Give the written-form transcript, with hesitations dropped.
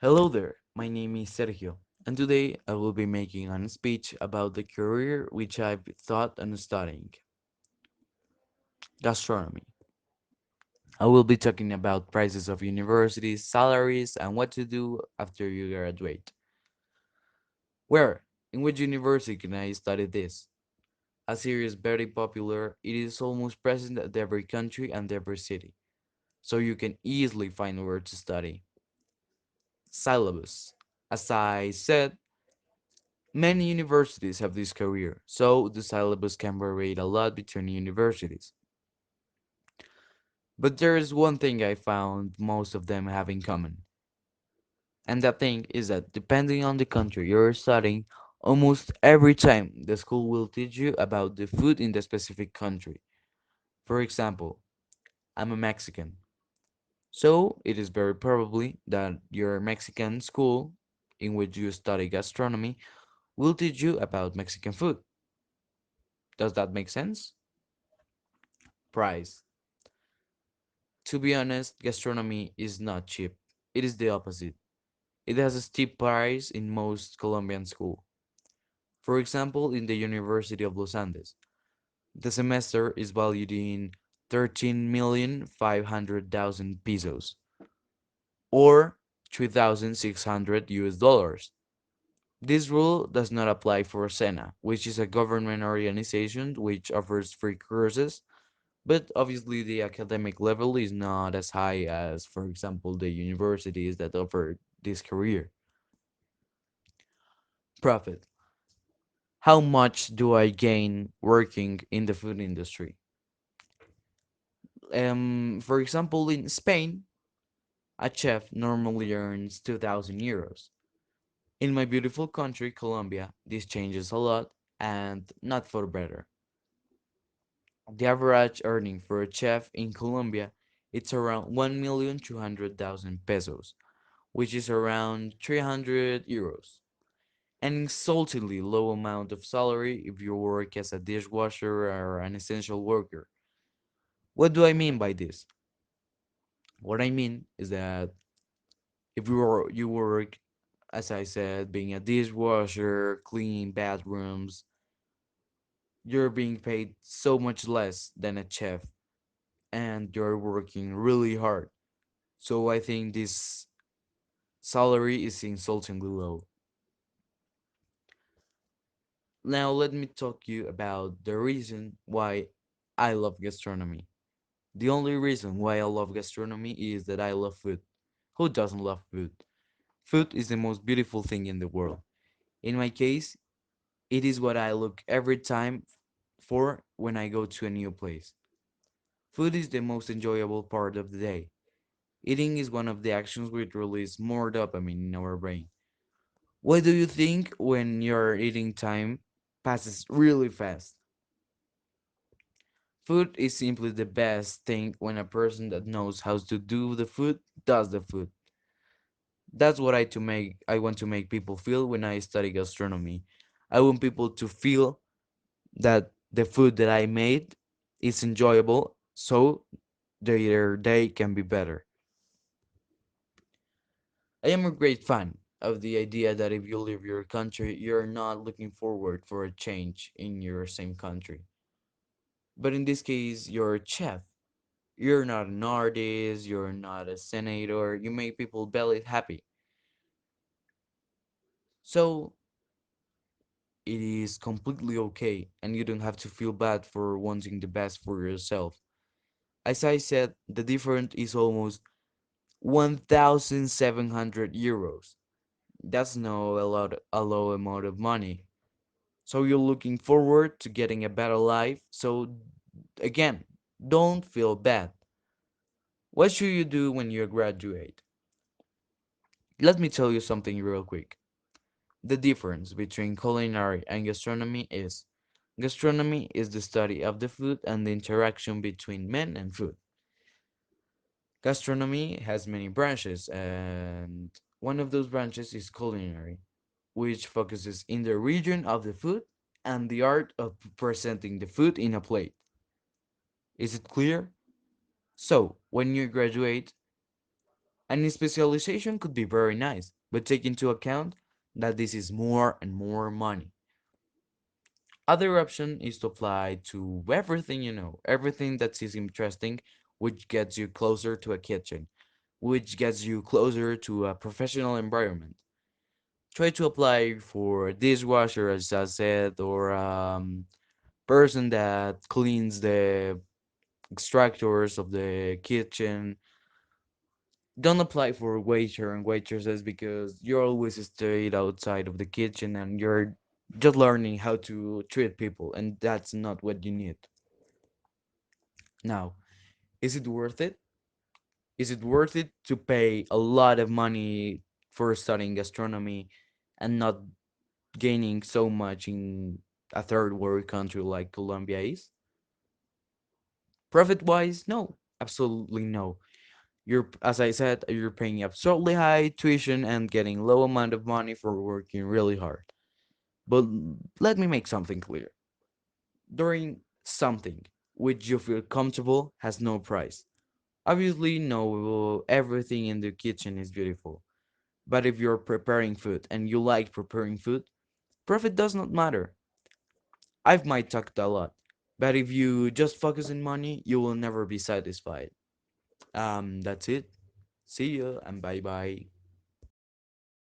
Hello there, my name is Sergio, and today I will be making a speech about the career which I've thought and studying gastronomy. I will be talking about prices of universities, salaries, and what to do after you graduate. Where? In which university can I study this? As here is very popular, it is almost present at every country and every city, so you can easily find where to study. Syllabus. As I said, many universities have this career, so the syllabus can vary a lot between universities. But there is one thing I found most of them have in common, and that thing is that depending on the country you're studying, almost every time the school will teach you about the food in the specific country. For example, I'm a Mexican, so it is very probably that your Mexican school in which you study gastronomy will teach you about Mexican food. Does that make sense? Price. To be honest, gastronomy is not cheap. It is the opposite. It has a steep price in most Colombian schools. For example, in the University of Los Andes, the semester is valued in 13,500,000 pesos or 3,600 US dollars. This rule does not apply for SENA, which is a government organization which offers free courses, but obviously the academic level is not as high as, for example, the universities that offer this career. Profit. How much do I gain working in the food industry? For example, in Spain, a chef normally earns 2,000 euros. In my beautiful country, Colombia, this changes a lot and not for better. The average earning for a chef in Colombia it's around 1,200,000 pesos, which is around 300 euros. An insultingly low amount of salary if you work as a dishwasher or an essential worker. What do I mean by this? What I mean is that if you work, as I said, being a dishwasher, cleaning bathrooms, you're being paid so much less than a chef and you're working really hard. So I think this salary is insultingly low. Now let me talk you about the reason why I love gastronomy. The only reason why I love gastronomy is that I love food. Who doesn't love food? Food is the most beautiful thing in the world. In my case, it is what I look every time for when I go to a new place. Food is the most enjoyable part of the day. Eating is one of the actions which release more dopamine in our brain. What do you think when your eating time passes really fast? Food is simply the best thing when a person that knows how to do the food does the food. That's what I want to make people feel when I study gastronomy. I want people to feel that the food that I made is enjoyable so their day can be better. I am a great fan of the idea that if you leave your country, you're not looking forward for a change in your same country. But in this case, you're a chef. You're not an artist, you're not a senator, you make people belly happy. So it is completely okay, and you don't have to feel bad for wanting the best for yourself. As I said, the difference is almost 1,700 euros. That's no a low amount of money. So you're looking forward to getting a better life. So again, don't feel bad. What should you do when you graduate? Let me tell you something real quick. The difference between culinary and gastronomy is gastronomy is the study of the food and the interaction between men and food. Gastronomy has many branches, and one of those branches is culinary, which focuses in the region of the food and the art of presenting the food in a plate. Is it clear? So, when you graduate, And specialization could be very nice, but take into account that this is more and more money. Other option is to apply to everything you know, everything that is interesting, which gets you closer to a kitchen, which gets you closer to a professional environment. Try to apply for dishwasher, as I said, or person that cleans the extractors of the kitchen. Don't apply for waiter and waitresses because you're always stayed outside of the kitchen and you're just learning how to treat people, and that's not what you need. Now, is it worth it? Is it worth it to pay a lot of money for studying gastronomy and not gaining so much in a third world country like Colombia is? Profit wise, no, absolutely no. You're, as I said, you're paying absurdly high tuition and getting low amount of money for working really hard. But let me make something clear. Doing something which you feel comfortable has no price. Obviously, no, everything in the kitchen is beautiful. But if you're preparing food and you like preparing food, profit does not matter. I've might talked a lot, but if you just focus on money, you will never be satisfied. That's it. See you and bye bye.